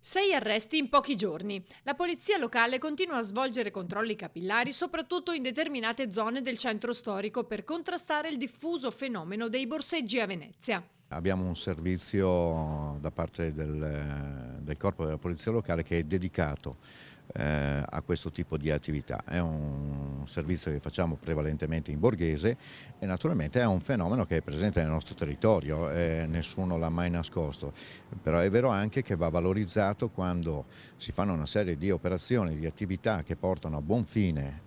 6 arresti in pochi giorni. La polizia locale continua a svolgere controlli capillari soprattutto in determinate zone del centro storico per contrastare il diffuso fenomeno dei borseggi a Venezia. Abbiamo un servizio da parte del corpo della polizia locale che è dedicato a questo tipo di attività. È un servizio che facciamo prevalentemente in borghese e naturalmente è un fenomeno che è presente nel nostro territorio, nessuno l'ha mai nascosto, però è vero anche che va valorizzato quando si fanno una serie di operazioni, di attività che portano a buon fine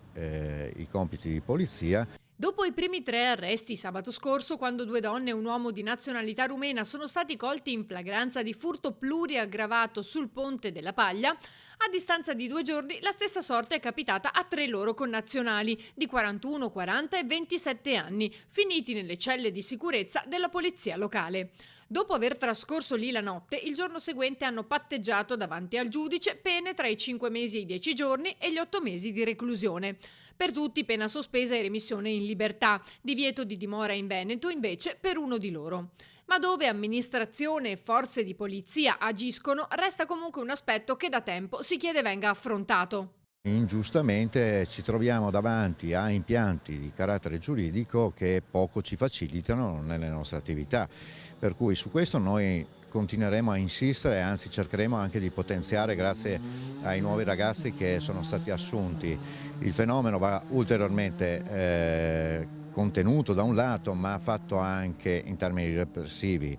i compiti di polizia. Dopo i primi 3 arresti sabato scorso, quando 2 donne e un uomo di nazionalità rumena sono stati colti in flagranza di furto pluriaggravato sul Ponte della Paglia, a distanza di 2 giorni la stessa sorte è capitata a 3 loro connazionali di 41, 40 e 27 anni, finiti nelle celle di sicurezza della polizia locale. Dopo aver trascorso lì la notte, il giorno seguente hanno patteggiato davanti al giudice pene tra i 5 mesi e i 10 giorni e gli 8 mesi di reclusione. Per tutti pena sospesa e remissione in libertà, divieto di dimora in Veneto invece per uno di loro. Ma dove amministrazione e forze di polizia agiscono, resta comunque un aspetto che da tempo si chiede venga affrontato. Ingiustamente ci troviamo davanti a impianti di carattere giuridico che poco ci facilitano nelle nostre attività, per cui su questo noi continueremo a insistere, anzi cercheremo anche di potenziare grazie ai nuovi ragazzi che sono stati assunti. Il fenomeno va ulteriormente contenuto da un lato, ma fatto anche in termini repressivi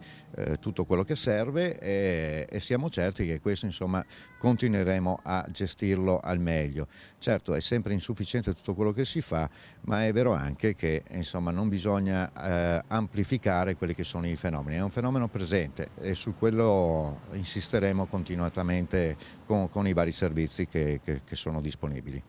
tutto quello che serve e siamo certi che questo insomma continueremo a gestirlo al meglio. Certo è sempre insufficiente tutto quello che si fa, ma è vero anche che insomma non bisogna amplificare quelli che sono i fenomeni, è un fenomeno presente e su quello insisteremo continuatamente con i vari servizi che sono disponibili.